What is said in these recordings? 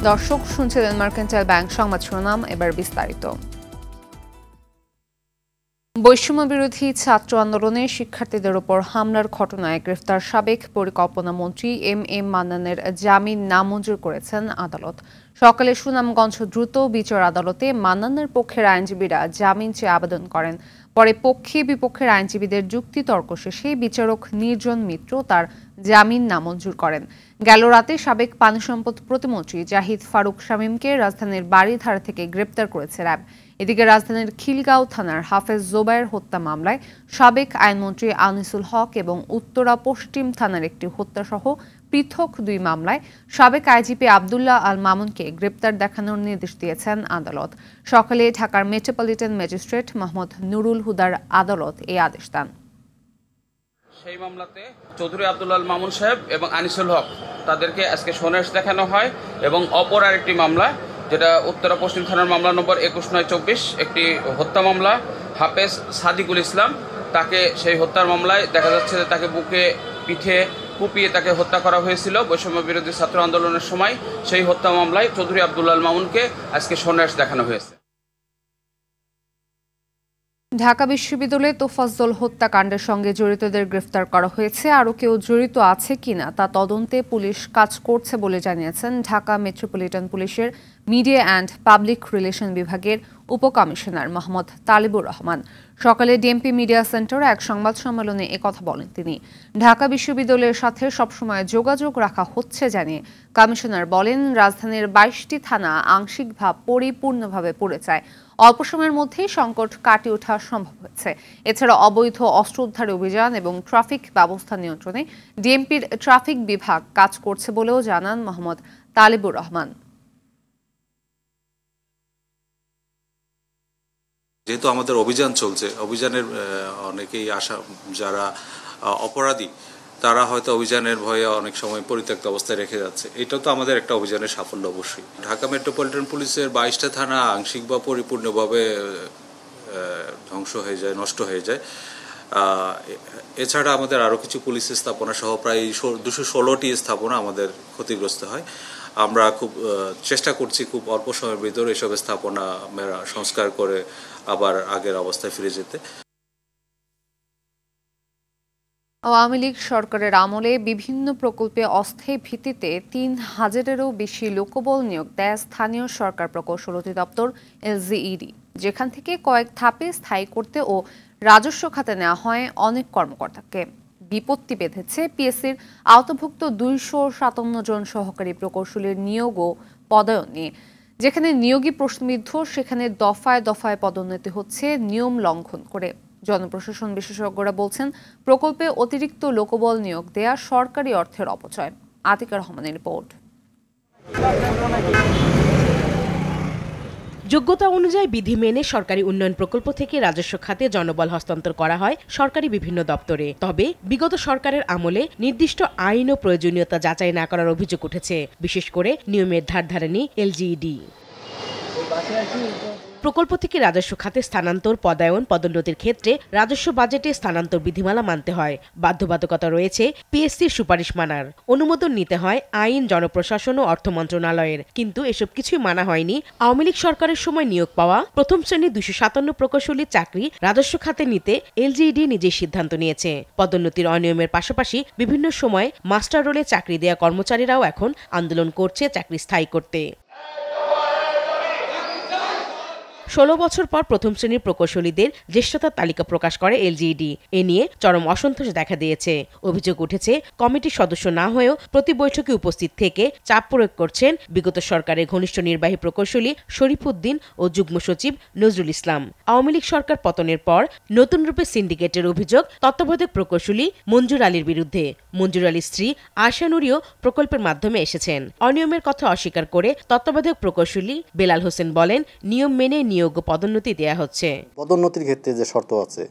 দর্শক শুনছিলেন mercantile bank সংবাদ শিরোনাম, এবার বিস্তারিত। বৈষম্য বিরোধী ছাত্র আন্দোলনে শিক্ষার্থীদের ওপর হামলার ঘটনায় গ্রেফতার সাবেক পরিকল্পনা মন্ত্রী এম মান্নানের জামিন নামঞ্জুর করেছেন আদালত। সকালে সুনামগঞ্জ দ্রুত বিচার আদালতে মান্নানের পক্ষের আইনজীবীরা জামিন চেয়ে আবেদন করেন। পরে পক্ষে বিপক্ষের আইনজীবীদের যুক্তিতর্ক শেষে বিচারক নির্জন মিত্র তার জামিন নামঞ্জুর করেন। গেল রাতে সাবেক পানি সম্পদ প্রতিমন্ত্রী জাহিদ ফারুক শামীমকে রাজধানীর বাড়িধারা থেকে গ্রেপ্তার করেছে র্যাব। এদিকে রাজধানীর খিলগাঁও থানার হাফেজ জোবায়ের হত্যা মামলায় সাবেক আইনমন্ত্রী আনিসুল হক এবং উত্তরা পশ্চিম থানার একটি হত্যাসহ পৃথক ২ মামলায় সাবেক আইজিপি আব্দুল্লাহ আল মামুনকে গ্রেপ্তার দেখানোর নির্দেশ দিয়েছেন আদালত। সকালে ঢাকার মেট্রোপলিটন ম্যাজিস্ট্রেট মোহাম্মদ নুরুল হুদার আদালত এই আদেশ দেন। সেই মামলাতে চৌধুরী আব্দুল্লাহ আল মামুন সাহেব এবং আনিসুল হক তাদেরকে আজকে সোনাস দেখানো হয় এবং অপর আরেকটি মামলা, যেটা উত্তরা পশ্চিম থানার মামলা নম্বর ২১/৯/২৪, একটি হত্যা মামলা, হাফেজ সাদিকুল ইসলাম, তাকে সেই হত্যার মামলায় দেখা যাচ্ছে যে তাকে বুকে পিঠে কুপিয়ে তাকে হত্যা করা হয়েছিল বৈষম্য বিরোধী ছাত্র আন্দোলনের সময়। সেই হত্যা মামলায় চৌধুরী আব্দুল্লাহ আল মামুনকে আজকে সোনাস দেখানো হয়েছে। ঢাকা বিশ্ববিদ্যালয়ে তোফাজ্জল হত্যাকাণ্ডের সঙ্গে জড়িতদের গ্রেফতার করা হয়েছে। আরও কেউ জড়িত আছে কিনা তা তদন্তে পুলিশ কাজ করছে বলে জানিয়েছেন ঢাকা মেট্রোপলিটন পুলিশের মিডিয়া অ্যান্ড পাবলিক রিলেশন বিভাগের উপকমিশনার মোহাম্মদ তালিবুর রহমান। সকালে ডিএমপি মিডিয়া সেন্টারে এক সংবাদ সম্মেলনে একথা বলেন তিনি। ঢাকা বিশ্ববিদ্যালয়ের সাথে সবসময় যোগাযোগ রাখা হচ্ছে জানিয়ে কমিশনার বলেন, রাজধানীর ২২টি থানা আংশিকভাবে পরিপূর্ণভাবে পড়ে যায়। অল্প সময়ের মধ্যেই সংকট কাটিয়ে ওঠা সম্ভব হয়েছে। এছাড়া অবৈধ অস্ত্র উদ্ধার অভিযান এবং ট্রাফিক ব্যবস্থা নিয়ন্ত্রণে ডিএমপির ট্রাফিক বিভাগ কাজ করছে বলেও জানান মোহাম্মদ তালিবুর রহমান। যেহেতু আমাদের অভিযান চলছে, অভিযানের অনেকেই আশা যারা অপরাধী তারা হয়তো অভিযানের ভয়ে অনেক সময় পরিত্যক্ত অবস্থায় রেখে যাচ্ছে। এটা তো আমাদের একটা অভিযানের সাফল্য অবশ্যই। ঢাকা মেট্রোপলিটন পুলিশের ২২টা থানা আংশিক বা পরিপূর্ণভাবে ধ্বংস হয়ে যায়, নষ্ট হয়ে যায়। এছাড়া আমাদের আরও কিছু পুলিশ স্থাপনা সহ প্রায় ২১৬টি স্থাপনা আমাদের ক্ষতিগ্রস্ত হয়। আমরা খুব চেষ্টা করছি খুব অল্প সময়ের ভিতরে এসব স্থাপনা সংস্কার করে আবার আগের অবস্থায় ফিরে যেতে। আওয়ামী লীগ সরকারের আমলে বিভিন্ন প্রকল্পে অস্থায়ী ভিত্তিতে ৩,০০০-এরও বেশি লোকবল নিয়োগ দেয় স্থানীয় সরকার প্রকৌশল অধিদপ্তর LGED, যেখান থেকে কয়েক ধাপে স্থায়ী করতে ও রাজস্ব খাতে নেওয়া হয় অনেক কর্মকর্তাকে। বিপত্তি বেঁধেছে পিএসসির আওতাভুক্ত ২৫৭ জন সহকারী প্রকৌশলীর নিয়োগ ও পদায়ন নিয়ে। যেখানে নিয়োগই প্রশ্নবিদ্ধ, সেখানে দফায় দফায় পদোন্নতি হচ্ছে নিয়ম লঙ্ঘন করে। জনপ্রশাসন বিশেষজ্ঞরা বলছেন, প্রকল্পে অতিরিক্ত লোকবল নিয়োগ দেয়া সরকারি অর্থের অপচয়। আতিকা রহমানের রিপোর্ট। যোগ্যতা অনুযায়ী বিধি মেনে সরকারি উন্নয়ন প্রকল্প থেকে রাজস্ব খাতে জনবল হস্তান্তর করা হয় সরকারি বিভিন্ন দপ্তরে। তবে বিগত সরকারের আমলে নির্দিষ্ট আইন ও প্রয়োজনীয়তা যাচাই না করার অভিযোগ উঠেছে, বিশেষ করে নিয়মের ধার ধারেনি LGED। প্রকল্প থেকে রাজস্ব খাতে স্থানান্তর, পদায়ন, পদোন্নতির ক্ষেত্রে রাজস্ব বাজেটে স্থানান্তর বিধিমালা মানতে হয়। বাধ্যবাধকতা রয়েছে পিএসসির সুপারিশ মানার। অনুমোদন নিতে হয় আইন, জনপ্রশাসন ও অর্থ মন্ত্রণালয়ের। কিন্তু এসব কিছুই মানা হয়নি আওয়ামী লীগ সরকারের সময় নিয়োগ পাওয়া প্রথম শ্রেণীর ২৫৭ প্রকৌশলীর চাকরি রাজস্ব খাতে নিতে LGED নিজেই সিদ্ধান্ত নিয়েছে। পদোন্নতির অনিয়মের পাশাপাশি বিভিন্ন সময় মাস্টার রোলে চাকরি দেয়া কর্মচারীরাও এখন আন্দোলন করছে চাকরি স্থায়ী করতে। ১৬ বছর পর প্রথম শ্রেণীর প্রকৌশলীদের জ্যেষ্ঠতার তালিকা প্রকাশ করে LGED। এ নিয়ে চরম অসন্তোষ দেখা দিয়েছে। অভিযোগ উঠেছে, কমিটির সদস্য না হয়েও প্রতি বৈঠকে উপস্থিত থেকে চাপ প্রয়োগ করছেন বিগত সরকারের ঘনিষ্ঠ নির্বাহী প্রকৌশলী শরীফ উদ্দিন ও যুগ্ম সচিব নজরুল ইসলাম। আওয়ামী লীগ সরকার পতনের পর নতুন রূপে সিন্ডিকেটের অভিযোগ তত্ত্বাবধায়ক প্রকৌশলী মঞ্জুর আলীর বিরুদ্ধে। মঞ্জুর আলীর স্ত্রী আয়শা নুরিও প্রকল্পের মাধ্যমে এসেছেন। অনিয়মের কথা অস্বীকার করে তত্ত্বাবধায়ক প্রকৌশলী বেলাল হোসেন বলেন, নিয়ম মেনে নিয়োগ পদোন্নতি দেয়া হচ্ছে। পদোন্নতির ক্ষেত্রে যে শর্ত আছে,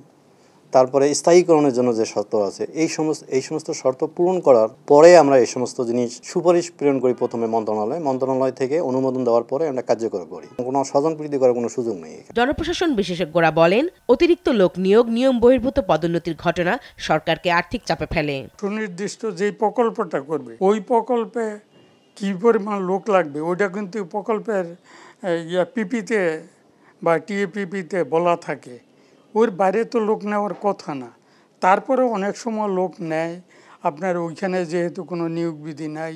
তারপরে স্থায়ীকরণের জন্য যে শর্ত আছে, এই সমস্ত শর্ত পূরণ করার পরে আমরা এই সমস্ত জিনিস সুপারিশ প্রেরণ করি প্রথমে মন্ত্রণালয় থেকে অনুমোদন দেওয়ার পরে আমরা কার্যকর করি। কোনো স্বজনপ্রীতি করার কোনো সুযোগ নেই। জনপ্রশাসন বিশেষজ্ঞরা বলেন, অতিরিক্ত লোক নিয়োগ, নিয়ম বহির্ভূত পদোন্নতির ঘটনা সরকারকে আর্থিক চাপে ফেলে। সুনির্দিষ্ট যে প্রকল্পটা করবে ওই প্রকল্পে কী পরিমাণ লোক লাগবে ওইটা কিন্তু প্রকল্পের পিপিতে বা টিএপিপিতে বলা থাকে। ওর বাইরে তো লোক নেওয়ার কথা না। তারপরে অনেক সময় লোক নেয়, আপনার ওইখানে যেহেতু কোনো নিয়োগ বিধি নাই,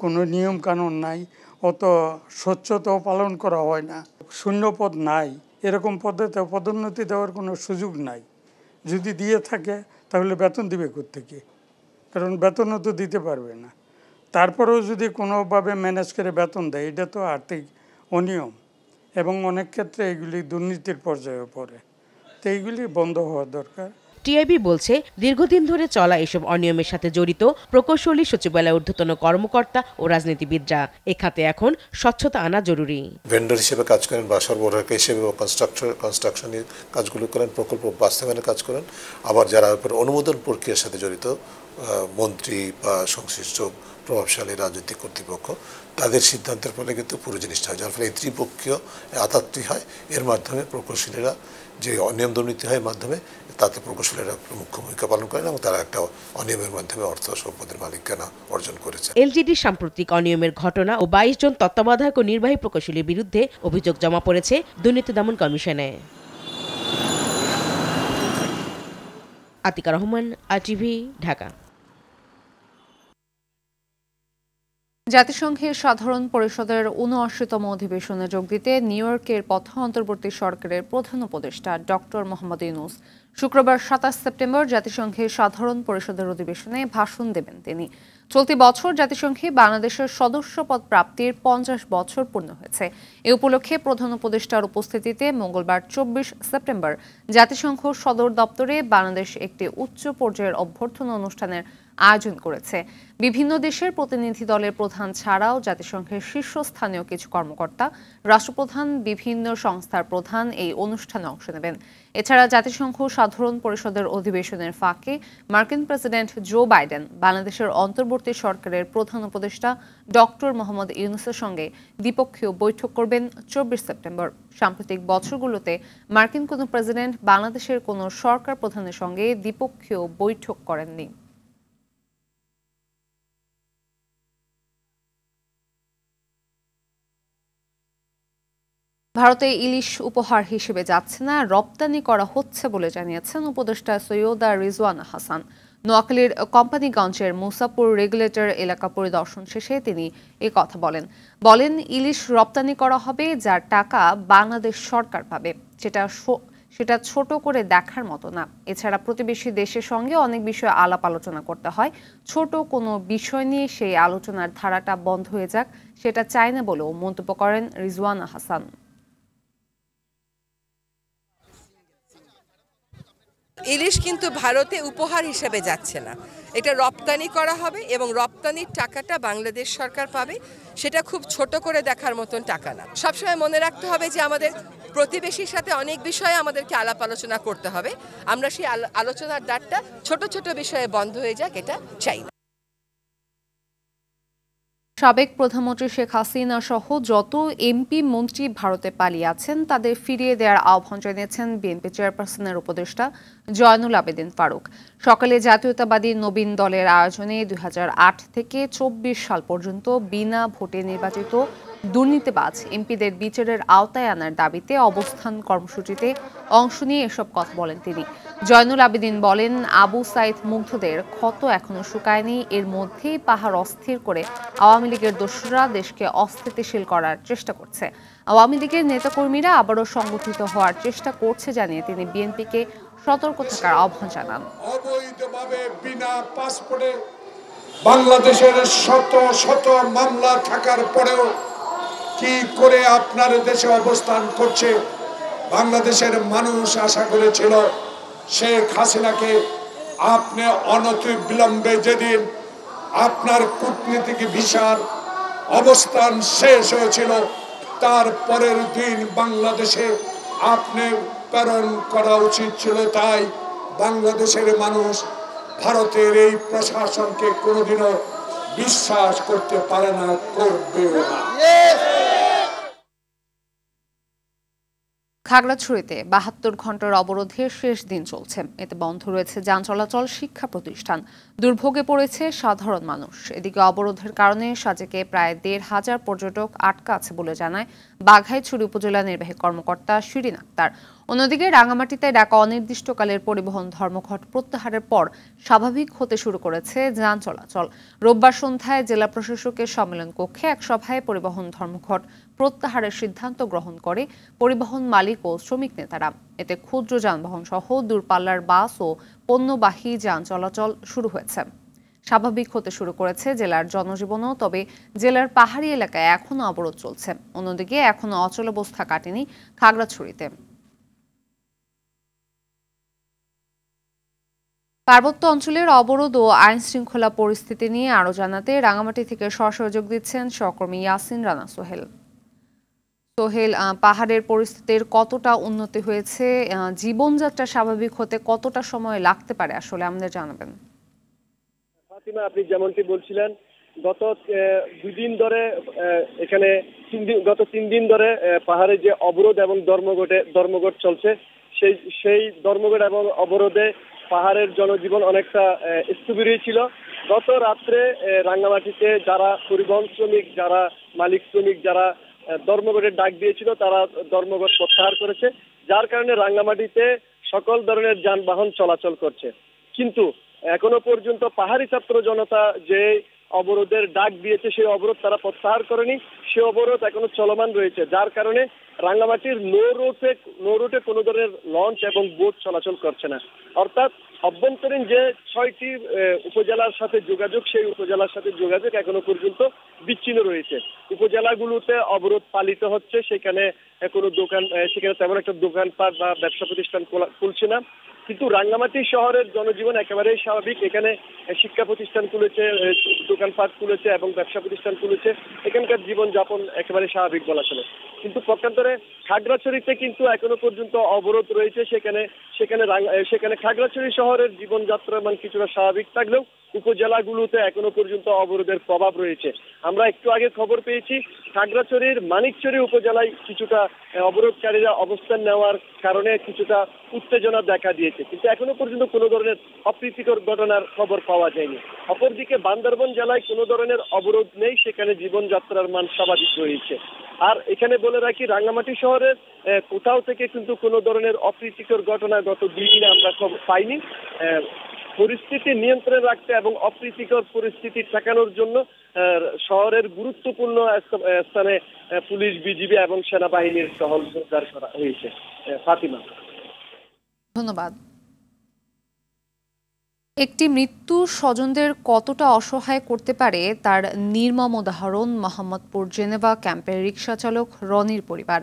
কোনো নিয়ম কানুন নাই, অত স্বচ্ছতাও পালন করা হয় না, শূন্য পদ নাই, এরকম পদ্ধতিতে পদোন্নতি দেওয়ার কোনো সুযোগ নাই। যদি দিয়ে থাকে তাহলে বেতন দিবে কোত্থেকে? কারণ বেতনও তো দিতে পারবে না। তারপরেও যদি কোনোভাবে ম্যানেজ করে বেতন দেয়, এটা তো আর্থিক অনিয়ম এবং অনেক ক্ষেত্রে এগুলি দুর্নীতির পর্যায়ে পড়ে। তো এইগুলি বন্ধ হওয়া দরকার। টিআইবি বলছে, দীর্ঘদিন ধরে চলা এসব অনিয়মের সাথে জড়িত প্রকৌশলী, সচিবালয়ের ঊর্ধ্বতন কর্মকর্তা ও রাজনীতিবিদরা। এ খাতে এখন স্বচ্ছতা আনা জরুরি। ভেন্ডর হিসেবে কাজ করেন বা সরবরাহকারী হিসেবে কনস্ট্রাকশনের কাজগুলো করেন, প্রকল্প বাস্তবায়নের কাজ করেন। আবার যারা অনুমোদন প্রক্রিয়ার সাথে জড়িত মন্ত্রী বা সংশ্লিষ্ট প্রভাবশালী রাজনৈতিক কর্তৃপক্ষ, তাদের সিদ্ধান্তের ফলে কিন্তু পুরো জিনিসটা হয়, যার ফলে এই ত্রিপক্ষীয় আতাতটি হয়। এর মাধ্যমে প্রকৌশলীরা যে অনিয়ম দুর্নীতি হয় মাধ্যমে, তাতে প্রকৌশলীরা মুখ্য ভূমিকা পালন করেন এবং তারা একটা অনিয়মের মাধ্যমে অর্থ সম্পদের মালিকানা অর্জন করেছে। এলজিডির সাম্প্রতিক অনিয়মের ঘটনা ও 22 জন তত্ত্বাবধায়ক ও নির্বাহী প্রকৌশলীর বিরুদ্ধে অভিযোগ জমা পড়েছে দুর্নীতি দমন কমিশনে। আতিকা রহমান, আরটিভি, ঢাকা। জাতিসংঘের সাধারণ পরিষদের ৭৯তম অধিবেশনে যোগ দিতে নিউ ইয়র্কের পথ অন্তর্বর্তী সরকারের প্রধান উপদেষ্টা ডক্টর মোহাম্মদ ইউনূস শুক্রবার ২৭ সেপ্টেম্বর জাতিসংঘের সাধারণ পরিষদের অধিবেশনে ভাষণ দেবেন তিনি। চলতি বছর জাতিসংঘে বাংলাদেশের সদস্যপদ প্রাপ্তির ৫০ বছর পূর্ণ হয়েছে। এ উপলক্ষে প্রধান উপদেষ্টার উপস্থিতিতে মঙ্গলবার ২৪ সেপ্টেম্বর জাতিসংঘ সদর দপ্তরে বাংলাদেশ একটি উচ্চ পর্যায়ের অভ্যর্থনা অনুষ্ঠানের আয়োজন করেছে। বিভিন্ন দেশের প্রতিনিধি দলের প্রধান ছাড়াও জাতিসংঘের শীর্ষস্থানীয় কিছু কর্মকর্তা, রাষ্ট্রপ্রধান, বিভিন্ন সংস্থার প্রধান এই অনুষ্ঠানে অংশ নেবেন। এছাড়া জাতিসংঘ সাধারণ পরিষদের অধিবেশনের ফাঁকে মার্কিন প্রেসিডেন্ট জো বাইডেন বাংলাদেশের অন্তর্বর্তী সরকারের প্রধান উপদেষ্টা ডক্টর মোহাম্মদ ইউনূসের সঙ্গে দ্বিপক্ষীয় বৈঠক করবেন ২৪ সেপ্টেম্বর। সাম্প্রতিক বছরগুলোতে মার্কিন কোনো প্রেসিডেন্ট বাংলাদেশের কোনো সরকার প্রধানের সঙ্গে দ্বিপক্ষীয় বৈঠক করেননি। ভারতে ইলিশ উপহার হিসেবে যাচ্ছে না, রপ্তানি করা হচ্ছে বলে জানিয়েছেন উপদেষ্টা সৈয়দা রিজওয়ানা হাসান। নোয়াখালীর কোম্পানিগঞ্জের মুসাপুর রেগুলেটর এলাকা পরিদর্শন শেষে তিনি কথা বলেন ইলিশ রপ্তানি করা হবে যার টাকা বাংলাদেশ সরকার পাবে, সেটা ছোট করে দেখার মতো না। এছাড়া প্রতিবেশী দেশের সঙ্গে অনেক বিষয়ে আলাপ আলোচনা করতে হয়, ছোট কোনো বিষয় নিয়ে সেই আলোচনার ধারাটা বন্ধ হয়ে যাক সেটা চায় না বলেও মন্তব্য করেন রিজওয়ানা হাসান। ইলিশ কিন্তু ভারতে উপহার হিসেবে যাচ্ছে না, এটা রপ্তানি করা হবে এবং রপ্তানির টাকাটা বাংলাদেশ সরকার পাবে। সেটা খুব ছোট করে দেখার মতন টাকা না। সবসময় মনে রাখতে হবে যে আমাদের প্রতিবেশীর সাথে অনেক বিষয়ে আমাদেরকে আলাপ আলোচনা করতে হবে। আমরা সেই আলোচনার দ্বারটা ছোট ছোট বিষয়ে বন্ধ হয়ে যাক, এটা চাই না। সাবেক প্রধানমন্ত্রী শেখ হাসিনা সহ যত এমপি মন্ত্রী ভারতে পালিয়ে আছেন তাদের ফিরিয়ে দেওয়ার আহ্বান জানিয়েছেন বিএনপি চেয়ারপারসনের উপদেষ্টা জয়নুল আবেদিন ফারুক। সকালে জাতীয়তাবাদী নবীন দলের আয়োজনে ২০০৮ থেকে ২৪ সাল পর্যন্ত বিনা ভোটে নির্বাচিত দুর্নীতিবাজ এমপিদের বিচারের আওতায় আনার দাবিতে অবস্থান কর্মসূচিতে অংশ নিয়ে এসব কথা বলেন তিনি। জয়নুল আবেদিন বলেন, আবু সাইদ মুগ্ধদের ক্ষত এখনো শুকায়নি, এর মধ্যেই পাহাড় অস্থির করে আওয়ামী লীগের দোসররা দেশকে অস্থিতিশীল করার চেষ্টা করছে। আওয়ামী লীগের নেতাকর্মীরা আবারও সংগঠিত হওয়ার চেষ্টা করছে জানিয়ে তিনি বিএনপিকে সতর্ক থাকার আহ্বান জানান। অবৈধভাবে বিনা পাসপোর্টে বাংলাদেশের শত শত মামলা থাকার পরেও কি করে আপনার দেশে অবস্থান করছে? বাংলাদেশের মানুষ আশা করেছিল শেখ হাসিনাকে আপনি অনতিবিলম্বে যেদিন আপনার কূটনীতিক ভিসার অবস্থান শেষ হয়েছিল তার পরের দিন বাংলাদেশে আপনি প্রেরণ করা উচিত ছিল। তাই বাংলাদেশের মানুষ ভারতের এই প্রশাসনকে কোনোদিনও বিশ্বাস করতে পারে না, করবেও না। খাগড়াছড়িতে ৭২ ঘন্টার অবরোধের শেষ দিন চলছে। এতে বন্ধ রয়েছে যান চলাচল, শিক্ষা প্রতিষ্ঠান। দুর্ভোগে পড়েছে সাধারণ মানুষ। এদিকে অবরোধের কারণে সাজেকে প্রায় ১৫০০ পর্যটক আটকা আছে বলে জানায় বাঘাইছড়ি উপজেলা নির্বাহী কর্মকর্তা শিরিন আক্তার। অন্যদিকে রাঙামাটিতে ডাকা অনির্দিষ্টকালের পরিবহন ধর্মঘট প্রত্যাহারের পর স্বাভাবিক হতে শুরু করেছে যান চলাচল। রোববার সন্ধ্যায় জেলা প্রশাসকের সম্মেলন কক্ষে এক সভায় পরিবহন ধর্মঘট প্রত্যাহারের সিদ্ধান্ত গ্রহণ করে পরিবহন মালিক ও শ্রমিক নেতারা। এতে ক্ষুদ্র যানবাহন সহ দূরপাল্লার বাস ও পণ্যবাহী যান চলাচল শুরু হয়েছে। স্বাভাবিক হতে শুরু করেছে জেলার জনজীবনও, তবে জেলার পাহাড়ি এলাকায় এখনও অবরোধ চলছে। অন্যদিকে এখনও অচলাবস্থা কাটেনি খাগড়াছড়িতে। পার্বত্য অঞ্চলের অবরোধ ও আইন শৃঙ্খলা পরিস্থিতি নিয়ে আরও জানাতে রাঙামাটি থেকে সরাসরি যোগ দিচ্ছেন সহকর্মী ইয়াসিন রানা সোহেল। সোহেল, পাহাড়ের পরিস্থিতির কতটা উন্নতি হয়েছে, জীবনযাত্রা স্বাভাবিক হতে কতটা সময় লাগতে পারে আসলে আমাদের জানাবেন। ফাতিমা, আপনি যেমনটি বলছিলেন, গত 2 দিন ধরে এখানে গত 3 দিন ধরে পাহাড়ে যে অবরোধ এবং ধর্মঘট চলছে, সেই ধর্মঘট এবং অবরোধে পাহাড়ের জনজীবন অনেকটা স্থবির ছিল। গত রাত্রে রাঙ্গামাটিতে যারা পরিবহন শ্রমিক, যারা মালিক শ্রমিক, যারা ধর্মঘটের ডাক দিয়েছিল, তারা ধর্মঘট প্রত্যাহার করেছে, যার কারণে রাঙ্গামাটিতে সকল ধরনের যানবাহন চলাচল করছে। কিন্তু এখনো পর্যন্ত পাহাড়ি ছাত্র জনতা যে অবরোধের ডাক দিয়েছে, সেই অবরোধ তারা প্রত্যাহার করেনি। সে অবরোধ এখনো চলমান রয়েছে, যার কারণে রাঙ্গামাটির নো রুটে কোনো ধরনের লঞ্চ এবং বোট চলাচল করছে না। অর্থাৎ অভ্যন্তরীণ যে 6টি উপজেলার সাথে যোগাযোগ, সেই উপজেলার সাথে যোগাযোগ এখনো পর্যন্ত বিচ্ছিন্ন রয়েছে। উপজেলাগুলোতে অবরোধ পালিত হচ্ছে, সেখানে তেমন একটা দোকানপাট বা ব্যবসা প্রতিষ্ঠান খুলছে না। কিন্তু রাঙ্গামাটি শহরের জনজীবন একেবারেই স্বাভাবিক। এখানে শিক্ষা প্রতিষ্ঠান খুলেছে, দোকানপাট খুলেছে এবং ব্যবসা প্রতিষ্ঠান খুলেছে। এখানকার জীবনযাপন একেবারে স্বাভাবিক বলা চলে। কিন্তু পক্ষান্তরে খাগড়াছড়িতে কিন্তু এখনো পর্যন্ত অবরোধ রয়েছে। সেখানে খাগড়াছড়ি শহরের জীবনযাত্রার মান কিছুটা স্বাভাবিক থাকলেও উপজেলাগুলোতে এখনো পর্যন্ত অবরোধের প্রভাব রয়েছে। আমরা একটু আগে খবর পেয়েছি, খাগড়াছড়ির মানিকছড়ি উপজেলায় কিছুটা অবরোধকারীরা অবস্থান নেওয়ার কারণে কিছুটা উত্তেজনা দেখা দিয়েছে, কিন্তু এখনো পর্যন্ত কোনো ধরনের অপ্রীতিকর ঘটনার খবর পাওয়া যায়নি। অপরদিকে বান্দরবান জেলায় কোনো ধরনের অবরোধ নেই, সেখানে জীবনযাত্রার মান স্বাভাবিক রয়েছে। আর এখানে বলে রাখি, রাঙ্গামাটি শহরের কোথাও থেকে কিন্তু কোনো ধরনের অপ্রীতিকর ঘটনা গত 2 দিনে আমরা খবর পাইনি। পরিস্থিতি নিয়ন্ত্রণে রাখতে এবং অপ্রীতিকর পরিস্থিতি ঠেকানোর জন্য শহরের গুরুত্বপূর্ণ স্থানে পুলিশ, বিজিবি এবং সেনাবাহিনীর টহল জোরদার করা হয়েছে। ফাতিমা, ধন্যবাদ। একটি মৃত্যু স্বজনদের কতটা অসহায় করতে পারে তার নির্মম উদাহরণ মোহাম্মদপুর জেনেভা ক্যাম্পের রিকশা চালক রনির পরিবার।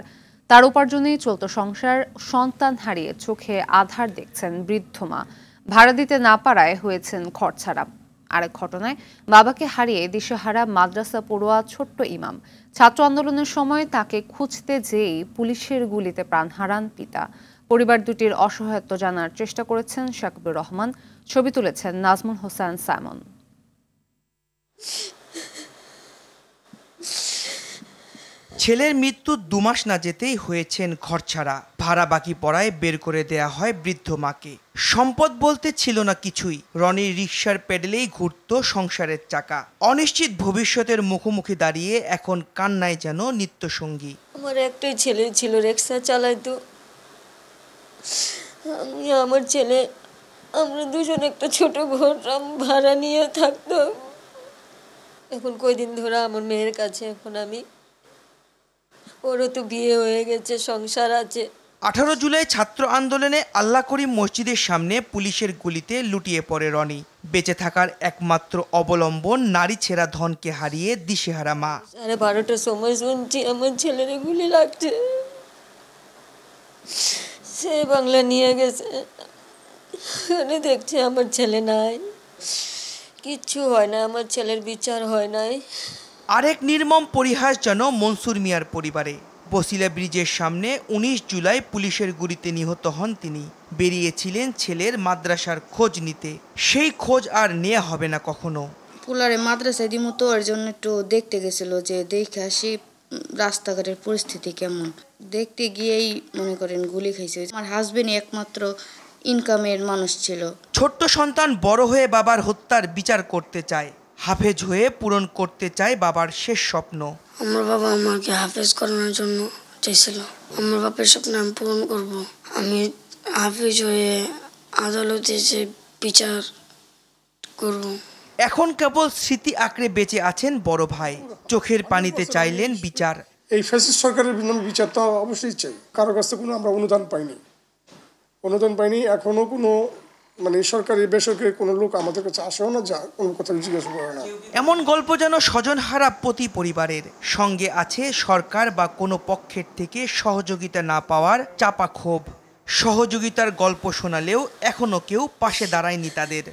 তার উপার্জনেই চলত সংসার। সন্তান হারিয়ে চোখে আধার দেখছেন বৃদ্ধ মা। ভাড়া দিতে না পারায় হয়েছেন ঘরছাড়া। আরেক ঘটনায় বাবাকে হারিয়ে দিশেহারা মাদ্রাসা পড়ুয়া ছোট্ট ইমাম। ছাত্র আন্দোলনের সময় তাকে খুঁজতে যেয়েই পুলিশের গুলিতে প্রাণ হারান পিতা। পরিবার দুটির অসহায়ত্ব জানার চেষ্টা করেছেন শাকিবুর রহমান। ছবি তুলেছেন নাজমুল হোসেন সাইমন। ছেলের মৃত্যু 2 মাস না যেতেই হয়েছেন ঘরছাড়া। ভাড়া বাকি পড়ায় বের করে দেয়া হয় বৃদ্ধ মাকে। সম্পদ বলতে ছিল না কিছুই। রনির রিকশার পেডেলেই ঘুরত সংসারের চাকা। অনিশ্চিত ভবিষ্যতের মুখোমুখি দাঁড়িয়ে এখন কান্নায় যেন নিত্যসঙ্গী। আমার একটাই ছেলে ছিল, রিকশা চালাইতো। আমার ছেলে, আমরা দুজন একটা ছোট ঘর ভাড়া নিয়ে থাকতাম। এখন কয়দিন ধরে আমার মেয়ের কাছে। এখন ওরও তো বিয়ে হয়ে গেছে, সংসার আছে। 18 জুলাই ছাত্র আন্দোলনে আল্লাহ করিম মসজিদের সামনে পুলিশের গুলিতে লুটিয়ে পড়ে রনি। বেঁচে থাকার একমাত্র অবলম্বন নারী ছেঁড়া ধনকে হারিয়ে দিশেহারা মা। 12টার সময় শুনছি আমার ছেলের গুলি লাগছে। সে বাংলা নিয়ে গেছে, দেখছি আমার ছেলে নাই, কিচ্ছু হয় না, আমার ছেলের বিচার হয় নাই। আরেক নির্মম পরিহাস যেন মনসুর মিয়ার পরিবারে। বসিলা ব্রিজের সামনে 19 জুলাই পুলিশের গুলিতে নিহত হন তিনি। বেরিয়েছিলেন ছেলের মাদ্রাসার খোঁজ নিতে। সেই খোঁজ আর নেওয়া হবে না কখনো। পুলারে মাদ্রাসায় দিমু তো, ওর জন্য একটু দেখতে গেছিল যে দেখে আসি রাস্তাঘাটের পরিস্থিতি কেমন। দেখতে গিয়েই মনে করেন গুলি খাইছে। আমার হাজবেন্ডই একমাত্র ইনকামের মানুষ ছিল। ছোট্ট সন্তান বড় হয়ে বাবার হত্যার বিচার করতে চায়, হাফেজ হয়ে পূরণ করতে চায় বাবার শেষ স্বপ্ন। আমার বাবা আমাকে হাফেজ করানোর জন্য চেয়েছিল। আমার বাবার স্বপ্ন আমি পূরণ করব। আমি হাফেজ হয়ে আদালতে এসে বিচার করব। এখন কেবল স্মৃতি আঁকড়ে বেঁচে আছেন বড় ভাই, চোখের পানিতে চাইলেন বিচার। এই ফ্যাসিস্ট সরকারের বিচার তো অবশ্যই চাই। কারো কাছ থেকে কোনো আমরা অনুদান পাইনি। এখনো কোনো সরকারি বেসরকারি কোনো লোক আমাদের কাছে আসেও না, যা কোনো কথা জিজ্ঞাসা করে না। এমন গল্প যেন স্বজনহারা প্রতি পরিবারের। সঙ্গে আছে সরকার বা কোনো পক্ষের থেকে সহযোগিতা না পাওয়ার চাপা ক্ষোভ। সহযোগিতার গল্প শোনালেও এখনো কেউ পাশে দাঁড়ায়নি তাদের।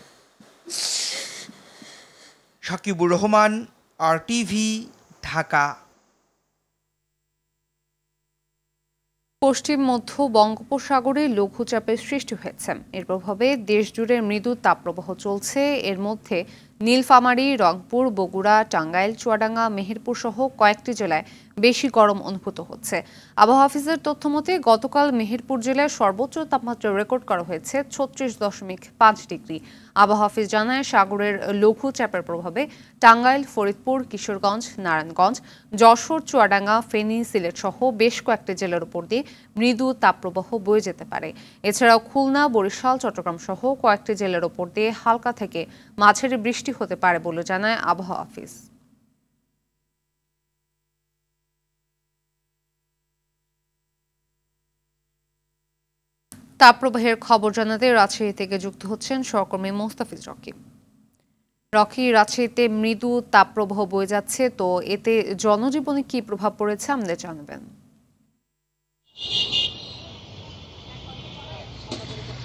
সাকিবুর রহমান, RTV, ঢাকা। পশ্চিম মধ্য বঙ্গোপসাগরে লঘুচাপের সৃষ্টি হয়েছে। এর প্রভাবে দেশজুড়ে মৃদু তাপপ্রবাহ চলছে। এর মধ্যে নীলফামারী, রংপুর, বগুড়া, টাঙ্গাইল, চুয়াডাঙ্গা, মেহেরপুর সহ কয়েকটি জেলায় বেশি গরম অনুভূত হচ্ছে। আবহাওয়া অফিসের তথ্যমতে গতকাল মেহেরপুর জেলায় সর্বোচ্চ তাপমাত্রা রেকর্ড করা হয়েছে 36.5 ডিগ্রি। আবহাওয়া অফিস জানায়, সাগরের লঘুচাপের প্রভাবে টাঙ্গাইল, ফরিদপুর, কিশোরগঞ্জ, নারায়ণগঞ্জ, যশোর, চুয়াডাঙ্গা, ফেনী, সিলেট সহ বেশ কয়েকটি জেলার উপর দিয়ে মৃদু তাপপ্রবাহ বয়ে যেতে পারে। এছাড়াও খুলনা, বরিশাল, চট্টগ্রাম সহ কয়েকটি জেলার উপর দিয়ে হালকা থেকে মাঝারি বৃষ্টি হতে পারে বলে জানায় আবহাওয়া অফিস। তাপপ্রবাহের খবর জানাতে রাজশাহী থেকে যুক্ত হচ্ছেন সহকর্মী মোস্তাফিজ রকি। রাজশাহীতে মৃদু তাপপ্রবাহ বয়ে যাচ্ছে, তো এতে জনজীবনে কি প্রভাব পড়েছে আমাদের জানাবেন।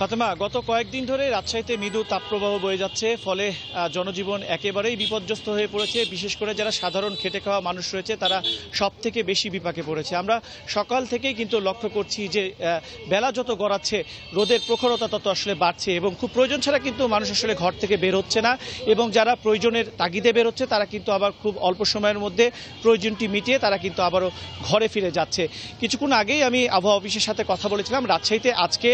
ফাতেমা, গত কয়েকদিন ধরে রাজশাহীতে মৃদু তাপপ্রবাহ বয়ে যাচ্ছে, ফলে জনজীবন একেবারেই বিপর্যস্ত হয়ে পড়েছে। বিশেষ করে যারা সাধারণ খেটে খাওয়া মানুষ রয়েছে তারা সব থেকে বেশি বিপাকে পড়েছে। আমরা সকাল থেকেই কিন্তু লক্ষ্য করছি যে বেলা যত গড়াচ্ছে রোদের প্রখরতা তত আসলে বাড়ছে এবং খুব প্রয়োজন ছাড়া কিন্তু মানুষ আসলে ঘর থেকে বের হচ্ছে না, এবং যারা প্রয়োজনের তাগিদে বের হচ্ছে তারা কিন্তু আবার খুব অল্প সময়ের মধ্যে প্রয়োজনটি মিটিয়ে তারা কিন্তু আবারও ঘরে ফিরে যাচ্ছে। কিছুক্ষণ আগেই আমি আবহাওয়া অফিসের সাথে কথা বলেছিলাম। রাজশাহীতে আজকে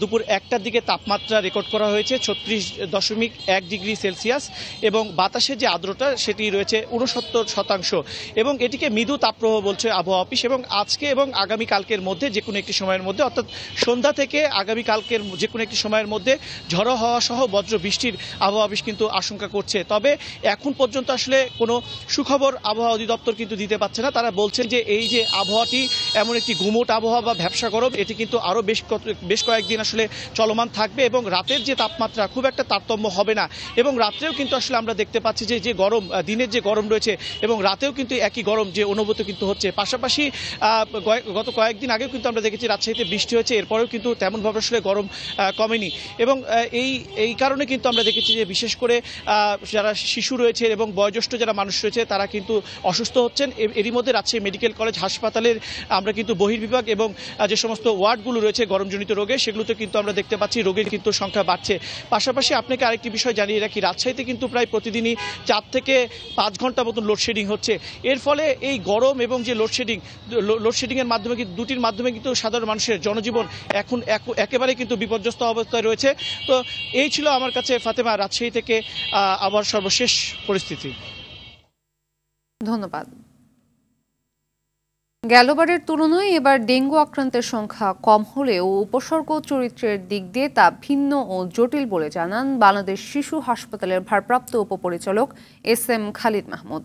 দুপুর 1টার দিকে তাপমাত্রা রেকর্ড করা হয়েছে 36.1 ডিগ্রি সেলসিয়াস এবং বাতাসের যে আর্দ্রতা সেটি রয়েছে 69%, এবং এটিকে মৃদু তাপপ্রবাহ বলছে আবহাওয়া অফিস। এবং আজকে এবং আগামীকালকের মধ্যে যে কোনো একটি সময়ের মধ্যে, অর্থাৎ সন্ধ্যা থেকে আগামীকালকের যে কোনো একটি সময়ের মধ্যে ঝড়ো হওয়া সহ বজ্র বৃষ্টির আবহাওয়া অফিস কিন্তু আশঙ্কা করছে। তবে এখন পর্যন্ত আসলে কোনো সুখবর আবহাওয়া অধিদপ্তর কিন্তু দিতে পারছে না। তারা বলছেন যে এই যে আবহাওয়াটি এমন একটি গুমোট আবহাওয়া বা ভ্যাপসা গরম, এটি কিন্তু আরও বেশ কয়েকদিন আসলে চলমান থাকবে এবং রাতের যে তাপমাত্রা খুব একটা তারতম্য হবে না। এবং রাত্রেও কিন্তু আসলে আমরা দেখতে পাচ্ছি যে গরম, দিনের যে গরম রয়েছে এবং রাতেও কিন্তু একই গরম যে অনুভূত কিন্তু হচ্ছে। পাশাপাশি গত কয়েকদিন আগেও কিন্তু আমরা দেখেছি রাজশাহীতে বৃষ্টি হয়েছে, এরপরেও কিন্তু তেমনভাবে আসলে গরম কমেনি। এবং এই কারণে কিন্তু আমরা দেখেছি যে বিশেষ করে যারা শিশু রয়েছে এবং বয়োজ্যেষ্ঠ যারা মানুষ রয়েছে তারা কিন্তু অসুস্থ হচ্ছেন। এরই মধ্যে রাজশাহী মেডিকেল কলেজ হাসপাতালের আমরা কিন্তু বহির্বিভাগ এবং যে সমস্ত ওয়ার্ডগুলো রয়েছে গরমজনিত রোগে, সেগুলোতে কিন্তু আমরা দেখতে পাচ্ছি রোগীর কিন্তু সংখ্যা বাড়ছে। পাশাপাশি আপনাকে আরেকটি বিষয় জানিয়ে রাখি, রাজশাহীতে কিন্তু প্রায় প্রতিদিনই 4 থেকে 5 ঘন্টা মতন লোডশেডিং হচ্ছে। এর ফলে এই গরম এবং যে লোডশেডিং এর মাধ্যমে কিন্তু দুটির মাধ্যমে কিন্তু সাধারণ মানুষের জনজীবন এখন একেবারে কিন্তু বিপর্যস্ত অবস্থায় রয়েছে। তো এই ছিল আমার কাছে ফাতেমা রাজশাহী থেকে আবার সর্বশেষ পরিস্থিতি। ধন্যবাদ। গেলবারের তুলনায় এবার ডেঙ্গু আক্রান্তের সংখ্যা কম হলেও উপসর্গ চরিত্রের দিক দিয়ে তা ভিন্ন ও জটিল বলে জানান বাংলাদেশ শিশু হাসপাতালের ভারপ্রাপ্ত উপপরিচালক SM খালিদ মাহমুদ।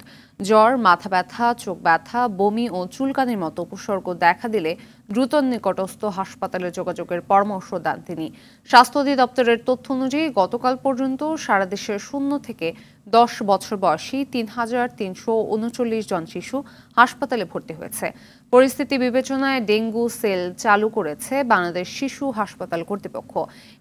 জ্বর, মাথা ব্যথা, চোখ ব্যথা, বমি ও চুলকানির মতো উপসর্গ দেখা দিলে দ্রুত নিকটস্থ হাসপাতালে যোগাযোগের পরামর্শ দেন তিনি। স্বাস্থ্য অধিদপ্তরের তথ্য অনুযায়ী গতকাল পর্যন্ত সারা দেশের 0 থেকে 10 বছর বয়সী 3,339 জন শিশু হাসপাতালে ভর্তি হয়েছে। পরিস্থিতি বিবেচনায় ডেঙ্গু সেল চালু করেছে বাংলাদেশ শিশু হাসপাতাল কর্তৃপক্ষ।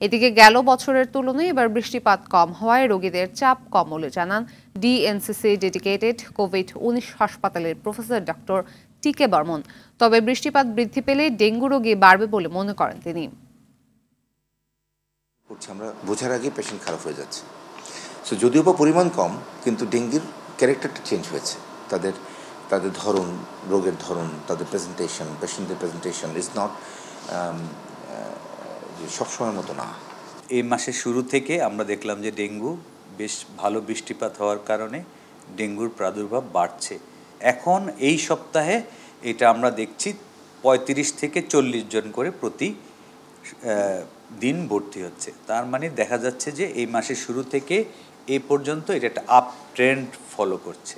এদিকে গেল বছরের তুলনায় এবার বৃষ্টিপাত কম হওয়ায় রোগীদের চাপ কম বলে জানান DNCC ডেডিকেটেড কোভিড-19 হাসপাতালের প্রফেসর ডক্টর TK বর্মন। তবে বৃষ্টিপাত বৃদ্ধি পেলে ডেঙ্গু রোগী বাড়বে বলে মনে করেন তিনি। আমরা বোঝার আগে পেশেন্ট খারাপ হয়ে যাচ্ছে। যদিও বা পরিমাণ কম, কিন্তু ডেঙ্গুর ক্যারেক্টারটা চেঞ্জ হয়েছে। তাদের তাদের ধরন, রোগের ধরন, তাদের প্রেজেন্টেশন, পেশেন্টের প্রেজেন্টেশন ইজ নট সবসময়ের মতো না। এই মাসের শুরু থেকে আমরা দেখলাম যে ডেঙ্গু বেশ ভালো বৃষ্টিপাত হওয়ার কারণে ডেঙ্গুর প্রাদুর্ভাব বাড়ছে। এখন এই সপ্তাহে এটা আমরা দেখছি 35 থেকে 40 জন করে প্রতি দিন ভর্তি হচ্ছে। তার মানে দেখা যাচ্ছে যে এই মাসের শুরু থেকে এই পর্যন্ত এটা একটা আপ ট্রেন্ড ফলো করছে।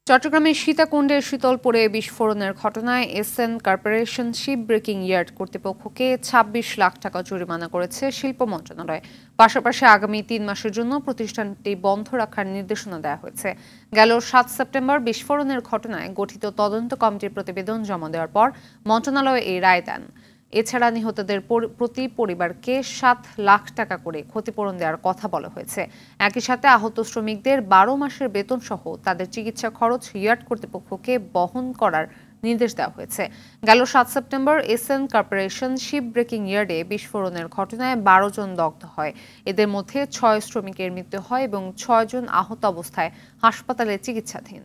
চট্টগ্রামের সীতাকুণ্ডের শীতলপুরে বিস্ফোরণের ঘটনায় SN corporation ship breaking yard কর্তৃপক্ষকে 26 লাখ টাকা জরিমানা করেছে শিল্প মন্ত্রণালয়। পাশাপাশি আগামী 3 মাসের জন্য প্রতিষ্ঠানটি বন্ধ রাখার নির্দেশনা দেওয়া হয়েছে। গেল 7 সেপ্টেম্বর বিস্ফোরণের ঘটনায় গঠিত তদন্ত কমিটির প্রতিবেদন জমা দেওয়ার পর মন্ত্রণালয় এই রায় দেন। এছাড়া নিহতদের প্রতি পরিবারকে 7 লাখ টাকা করে ক্ষতিপূরণ দেওয়ার কথা বলা হয়েছে। একই সাথে আহত শ্রমিকদের 12 মাসের বেতন সহ তাদের চিকিৎসা খরচ ইয়ার্ড কর্তৃপক্ষকে বহন করার নির্দেশ দেওয়া হয়েছে। গেল 7 September SN corporation ship breaking ইয়ার্ডে বিস্ফোরণের ঘটনায় 12 জন দগ্ধ হয়। এদের মধ্যে 6 শ্রমিকের মৃত্যু হয় এবং 6 জন আহত অবস্থায় হাসপাতালে চিকিৎসাধীন।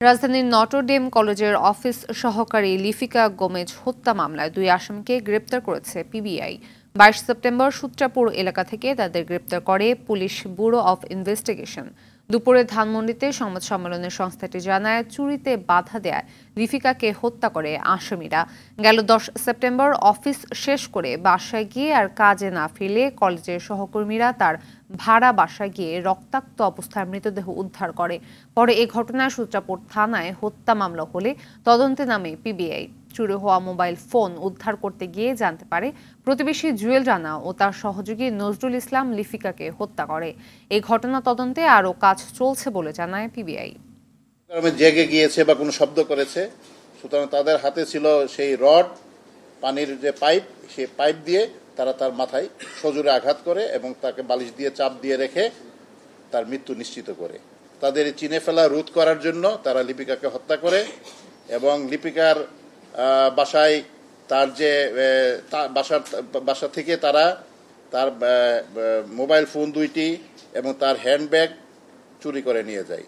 রাজধানীর নটরডেম কলেজের অফিস সহকারী লিফিকা গোমেজ হত্যা মামলায় 2 আসামিকে গ্রেপ্তার করেছে পিবিআই। 22 সেপ্টেম্বর সূত্রাপুর এলাকা থেকে তাদের গ্রেপ্তার করে পুলিশ ব্যুরো অফ ইনভেস্টিগেশন। দুপুরে ধানমন্ডিতে সংবাদ সম্মেলনে সংস্থাটি জানায়, চুরিতে বাধা দেয় লিফিকাকে হত্যা করে আসামিরা। গেল 10 সেপ্টেম্বর অফিস শেষ করে বাসায় গিয়ে আর কাজে না ফিরলে কলেজের সহকর্মীরা তার ভাড়া বাসায় গিয়ে রক্তাক্ত অবস্থায় মৃতদেহ উদ্ধার করে। পরে এ ঘটনায় সূত্রাপুর থানায় হত্যা মামলা হলে তদন্তে নামে পিবিআই। চুরি হওয়া মোবাইল ফোন উদ্ধার করতে গিয়ে জানতে পারে প্রতিবেশী জুয়েল রানা ও তার সহযোগী নজরুল ইসলাম লিফিকাকে হত্যা করে। এই ঘটনা তদন্তে আরও কাজ চলছে বলে জানায় পিবিআই। জেগে গিয়েছে বা কোনো শব্দ করেছে, সুতরাং তাদের হাতে ছিল সেই রড, পানির যে পাইপ, সেই পাইপ দিয়ে তারা তার মাথায় সজোরে আঘাত করে এবং তাকে বালিশ দিয়ে চাপ দিয়ে রেখে তার মৃত্যু নিশ্চিত করে। তাদের চিনে ফেলা রোধ করার জন্য তারা লিপিকাকে হত্যা করে এবং লিপিকার বাসায় তার যে বাসা থেকে তারা তার মোবাইল ফোন 2টি এবং তার হ্যান্ডব্যাগ চুরি করে নিয়ে যায়।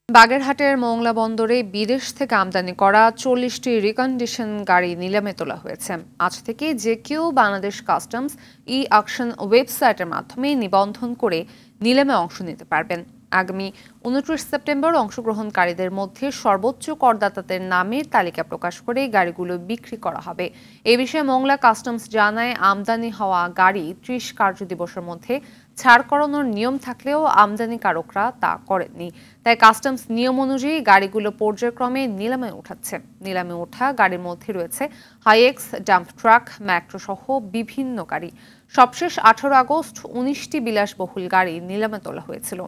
বাগেরহাটের মোংলা বন্দরে বিদেশ থেকে আমদানি করা 40টি রিকন্ডিশন গাড়ি নিলামে তোলা হয়েছে। আজ থেকে যে কেউ বাংলাদেশ কাস্টমস ই-অকশন ওয়েবসাইটের মাধ্যমে নিবন্ধন করে নিলামে অংশ নিতে পারবেন। আগামী 29 সেপ্টেম্বর অংশগ্রহণকারীদের মধ্যে সর্বোচ্চ করদাতাদের নামের তালিকা প্রকাশ করে গাড়িগুলো বিক্রি করা হবে। এ বিষয়ে মোংলা কাস্টমস জানায়, আমদানি হওয়া গাড়ি 30 কার্যদিবসের মধ্যে ছাড় করানোর নিয়ম থাকলেও আমদানিকারকরা তা করেননি। তাই কাস্টমস নিয়ম অনুযায়ী গাড়িগুলো পর্যায়ক্রমে নিলামে উঠাচ্ছে। নিলামে ওঠা গাড়ির মধ্যে রয়েছে হাইএক্স, ডাম্প ট্রাক, ম্যাক্রো সহ বিভিন্ন গাড়ি। সবশেষ 18 আগস্ট 19টি বিলাসবহুল গাড়ি নিলামে তোলা হয়েছিল।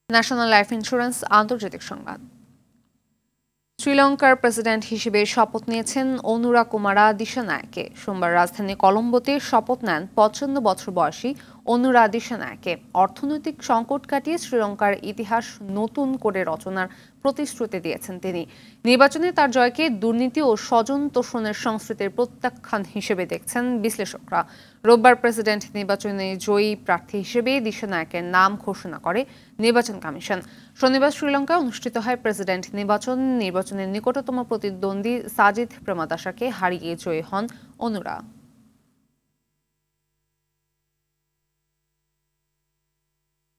ন্যাশনাল লাইফ ইন্স্যুরেন্স আন্তর্জাতিক সংবাদ। শ্রীলঙ্কার প্রেসিডেন্ট হিসেবে শপথ নিয়েছেন অনুরা কুমারা দিশানায়কে। সোমবার রাজধানী কলম্বোতে শপথ নেন 55 বছর বয়সী অনুরা দিশানায়কে। অর্থনৈতিক সংকট কাটিয়ে শ্রীলঙ্কার ইতিহাস নতুন করে রচনার প্রতিশ্রুতি দিয়েছেন তিনি। নির্বাচনে তার জয়কে দুর্নীতি ও স্বজন তোষণের সংস্কৃতির প্রত্যাখ্যান হিসেবে দেখছেন বিশ্লেষকরা। রোববার প্রেসিডেন্ট নির্বাচনে জয়ী প্রার্থী হিসেবে দিশানায়কের নাম ঘোষণা করে নির্বাচন কমিশন। শনিবার শ্রীলঙ্কায় অনুষ্ঠিত হয় প্রেসিডেন্ট নির্বাচন। নির্বাচনের নিকটতম প্রতিদ্বন্দ্বী সাজিদ প্রেমাদাসাকে হারিয়ে জয়ী হন অনুরা।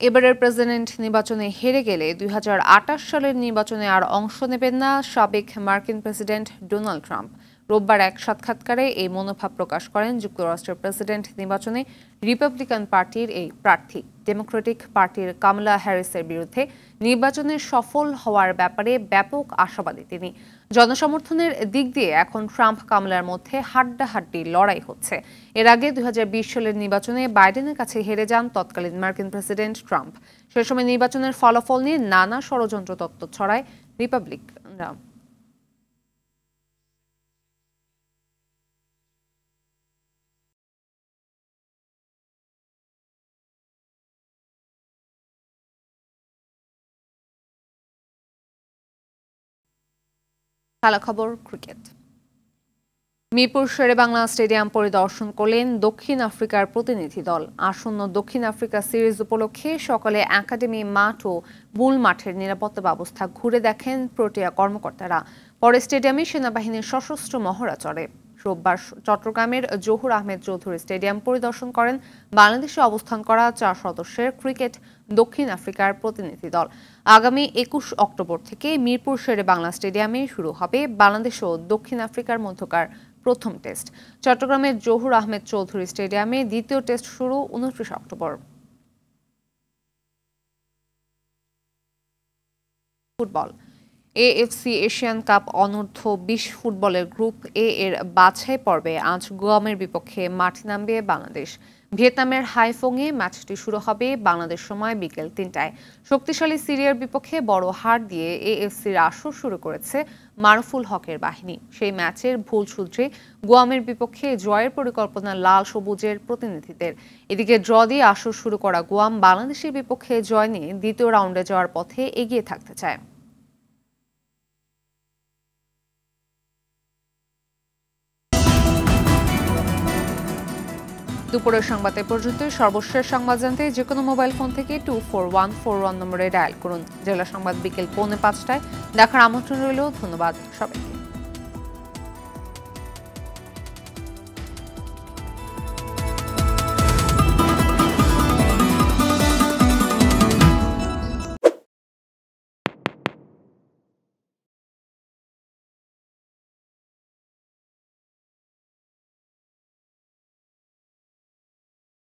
এবারের প্রেসিডেন্ট নির্বাচনে হেরে গেলে 2028 সালের নির্বাচনে আর অংশ নেবেন না সাবেক মার্কিন প্রেসিডেন্ট ডোনাল্ড ট্রাম্প। রোববার এক সাক্ষাৎকারে এই মনোভাব প্রকাশ করেন যুক্তরাষ্ট্রের প্রেসিডেন্ট নির্বাচনে রিপাবলিকান পার্টির এই প্রার্থী। ডেমোক্রেটিক পার্টির কামালা হ্যারিসের বিরুদ্ধে নির্বাচনে সফল হওয়ার ব্যাপারে ব্যাপক আশাবাদী তিনি। জনসমর্থনের দিক দিয়ে এখন ট্রাম্প কামালার মধ্যে হাড্ডাহাড্ডি লড়াই হচ্ছে। এর আগে 2020 সালের নির্বাচনে বাইডেনের কাছে হেরে যান তৎকালীন মার্কিন প্রেসিডেন্ট ট্রাম্প। সে সময় নির্বাচনের ফলাফল নিয়ে নানা ষড়যন্ত্র তত্ত্ব ছড়ায় রিপাবলিকানরা। খেলা খবর ক্রিকেট। মিরপুর শেরেবাংলা স্টেডিয়াম পরিদর্শন করলেন দক্ষিণ আফ্রিকার প্রতিনিধি দল। আসন্ন দক্ষিণ আফ্রিকা সিরিজ উপলক্ষে সকালে একাডেমি মাঠ ও মূল মাঠের নিরাপত্তা ব্যবস্থা ঘুরে দেখেন প্রোটিয়া কর্মকর্তারা। পরে স্টেডিয়ামে সেনাবাহিনীর সশস্ত্র মহড়া চলে। রোববার চট্টগ্রামের জহুর আহমেদ চৌধুরী স্টেডিয়াম পরিদর্শন করেন বাংলাদেশে অবস্থান করা 4 সদস্যের ক্রিকেট দক্ষিণ আফ্রিকার প্রতিনিধি দল। আগামী 21 অক্টোবর থেকে মিরপুর শেরেবাংলা স্টেডিয়ামে শুরু হবে বাংলাদেশ ও দক্ষিণ আফ্রিকার মধ্যকার প্রথম টেস্ট। চট্টগ্রামের জহুর আহমেদ চৌধুরী স্টেডিয়ামে দ্বিতীয় টেস্ট শুরু 29 October. Football. AFC Asian cup অনূর্ধ্ব 20 ফুটবলের গ্রুপ এ এর বাছাই পর্বে আজ গুয়ামের বিপক্ষে মাঠে নামবে বাংলাদেশ। ভিয়েতনামের হাইফংয়ে ম্যাচটি শুরু হবে বাংলাদেশ সময় বিকেল 3টায়। শক্তিশালী সিরিয়ার বিপক্ষে বড় হার দিয়ে এএফসির আসর শুরু করেছে মারুফুল হকের বাহিনী। সেই ম্যাচের ভুল শুধরে গুয়ামের বিপক্ষে জয়ের পরিকল্পনা লাল সবুজের প্রতিনিধিদের। এদিকে ড্র দিয়ে আসর শুরু করা গুয়াম বাংলাদেশের বিপক্ষে জয় নিয়ে দ্বিতীয় রাউন্ডে যাওয়ার পথে এগিয়ে থাকতে চায়। দুপুরের সংবাদ এ পর্যন্ত। সর্বশেষ সংবাদ জানতে যে কোনো মোবাইল ফোন থেকে 24141 নম্বরে ডায়াল করুন। জেলা সংবাদ বিকেল 4:45টায় দেখার আমন্ত্রণ রইল। ধন্যবাদ সবাইকে।